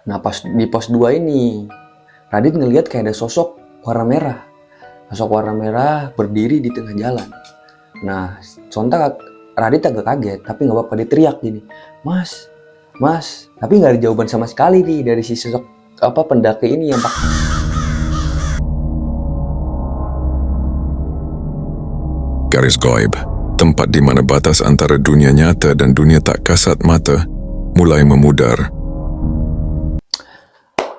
Nah pas di pos 2 ini, Radit ngelihat kayak ada sosok warna merah. Sosok warna merah berdiri di tengah jalan. Nah sontak Radit agak kaget, tapi nggak apa-apa, dia teriak gini, Mas, Mas. Tapi nggak ada jawaban sama sekali nih dari si sosok pendaki ini yang pakai. Garis Gaib, tempat di mana batas antara dunia nyata dan dunia tak kasat mata mulai memudar.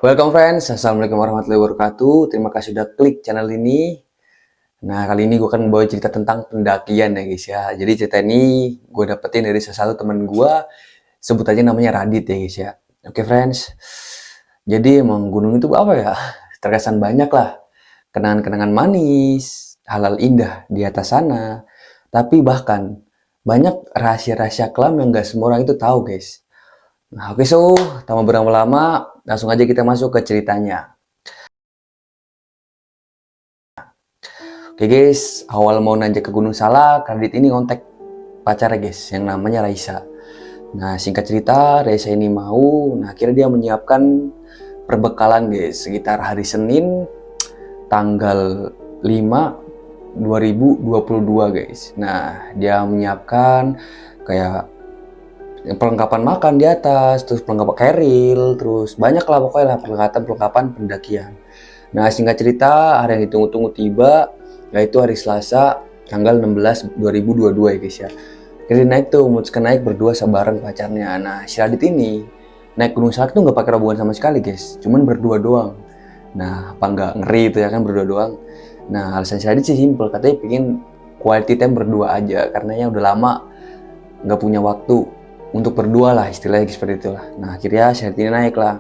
Welcome friends, Assalamualaikum warahmatullahi wabarakatuh. Terima kasih sudah klik channel ini. Nah kali ini gue akan membawa cerita tentang pendakian ya guys ya. Jadi cerita ini gue dapetin dari salah satu teman gue, sebut aja namanya Radit ya guys ya. Oke friends, jadi emang gunung itu apa ya? Terkesan banyak lah kenangan-kenangan manis, hal-hal indah di atas sana. Tapi bahkan banyak rahasia-rahasia kelam yang gak semua orang itu tahu guys. Nah oke tanpa berlama-lama, langsung aja kita masuk ke ceritanya. Oke guys, awal mau nanjak ke Gunung Salak, Radit ini ngontek pacarnya guys, yang namanya Raisa. Nah singkat cerita, Raisa ini mau, nah akhirnya dia menyiapkan perbekalan guys, sekitar hari Senin, tanggal 5, 2022 guys. Nah dia menyiapkan kayak perlengkapan makan di atas, terus perlengkapan keril, terus banyak lah pokoknya lah perlengkapan pendakian. Nah singkat cerita, hari yang ditunggu-tunggu tiba, yaitu hari Selasa tanggal 16 2022 ya guys ya. Jadi naik tuh, memutuskan naik berdua bareng pacarnya. Nah si Radit ini naik Gunung Salak tuh nggak pakai rombongan sama sekali guys, cuman berdua doang. Nah apa nggak ngeri itu ya kan, berdua doang. Nah alasan si Radit sih simple, katanya pengen quality time berdua aja, karena udah lama nggak punya waktu untuk berdua lah, istilahnya seperti itulah. Nah akhirnya si Radit ini naik lah,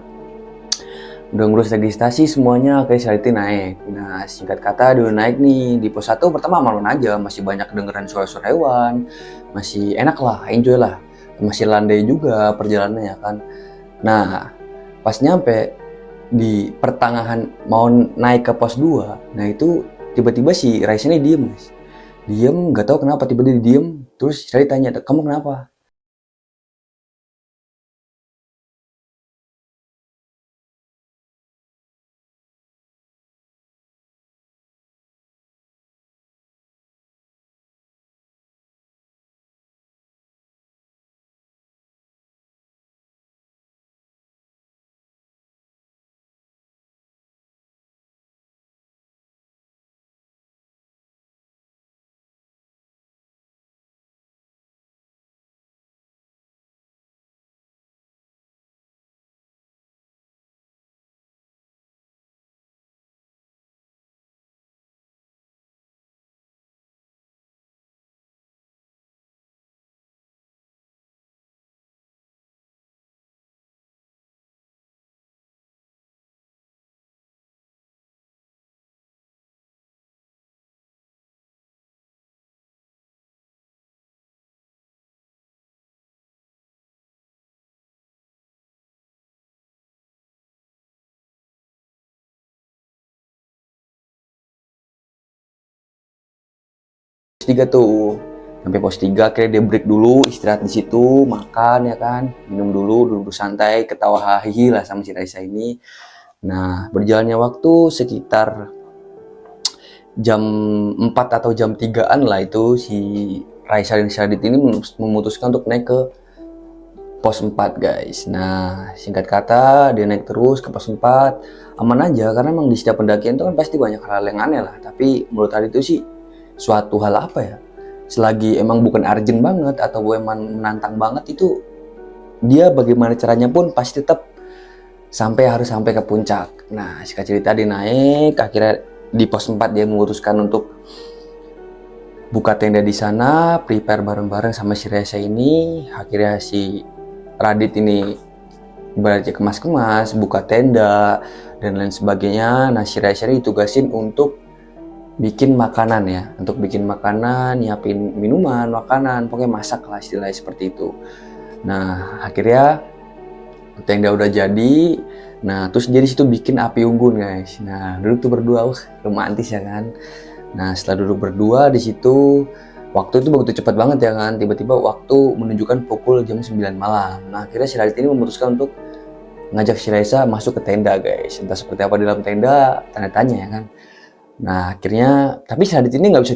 udah ngurus registrasi semuanya, kayak Syariti naik. Nah singkat kata dia udah naik nih di pos 1. Pertama aman aja, masih banyak dengeran suara-suara hewan, masih enak lah, enjoy lah, masih landai juga perjalanannya kan. Nah pas nyampe di pertengahan mau naik ke pos 2, nah itu tiba-tiba si Raisa ini diem guys, diem gak tahu kenapa tiba-tiba diem. Terus Syariti tanya, kamu kenapa? Pos 3 tuh, sampai pos 3 akhirnya dia break dulu, istirahat di situ, makan ya kan, minum dulu, duduk santai, ketawa hahihi lah sama si Raisa ini. Nah berjalannya waktu sekitar jam 4 atau jam 3-an lah, itu si Raisa dan Syadit ini memutuskan untuk naik ke pos 4 guys. Nah singkat kata dia naik terus ke pos 4, aman aja karena emang di setiap pendakian itu kan pasti banyak hal yang aneh lah. Tapi menurut Radit itu sih suatu hal apa ya, selagi emang bukan urgent banget atau emang menantang banget, itu dia bagaimana caranya pun pasti tetap harus sampai ke puncak. Nah singkat cerita dia naik, akhirnya di pos 4 dia memutuskan untuk buka tenda di sana, prepare bareng-bareng sama si Reza ini. Akhirnya si Radit ini berarti kemas-kemas, buka tenda dan lain sebagainya. Nah si Reza ini ditugasin untuk bikin makanan ya, untuk bikin makanan, nyiapin minuman, makanan, pokoknya masak lah istilahnya seperti itu. Nah akhirnya tenda udah jadi. Nah terus jadi situ bikin api unggun guys. Nah duduk tuh berdua, romantis ya kan. Nah setelah duduk berdua di situ, waktu itu begitu cepat banget ya kan, tiba-tiba waktu menunjukkan pukul jam 9 malam. Nah akhirnya si Radit ini memutuskan untuk ngajak si Raisa masuk ke tenda guys. Entah seperti apa di dalam tenda, tanda tanya ya kan. Nah akhirnya, tapi si Radit ini nggak bisa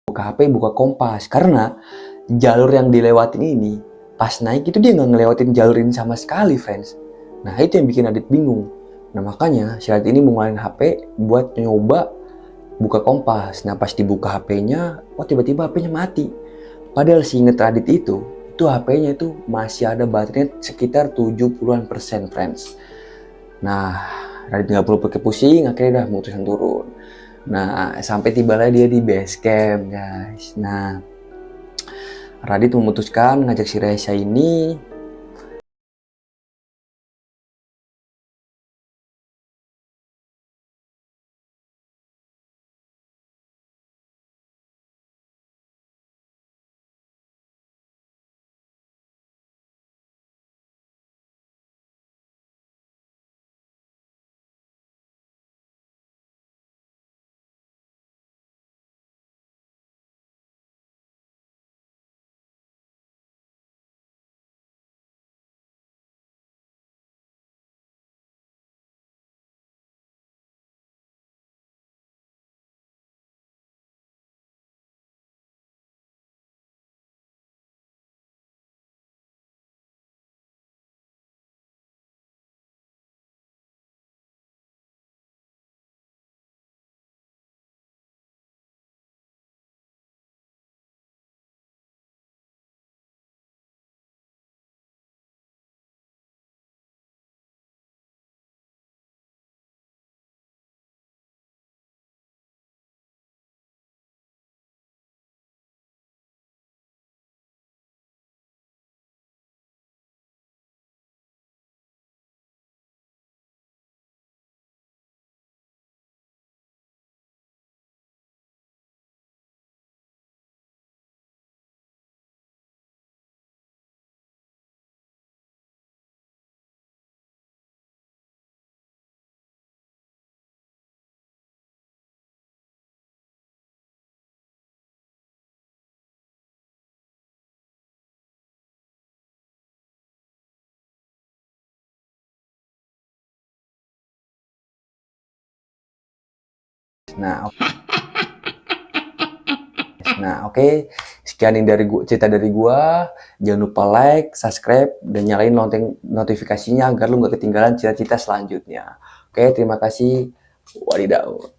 buka HP, buka Kompas. Karena jalur yang dilewatin ini, pas naik itu dia nggak ngelewatin jalur ini sama sekali, friends. Nah, itu yang bikin Adit bingung. Nah, makanya si Adit ini mau ngeluarin HP buat nyoba buka Kompas. Nah, pas dibuka HP-nya, wah tiba-tiba HP-nya mati. Padahal seinget Adit itu HP-nya itu masih ada baterainya sekitar 70-an%, friends. Nah, Radit nggak perlu pakai pusing, akhirnya udah memutuskan turun. Nah, sampai tibalah dia di base camp, guys. Nah, Radit memutuskan ngajak si Raisa ini Oke. Sekian ini dari cerita dari gua. Jangan lupa like, subscribe, dan nyalain notifikasinya agar lu nggak ketinggalan cerita-cerita selanjutnya. Oke, terima kasih. Wadidaw.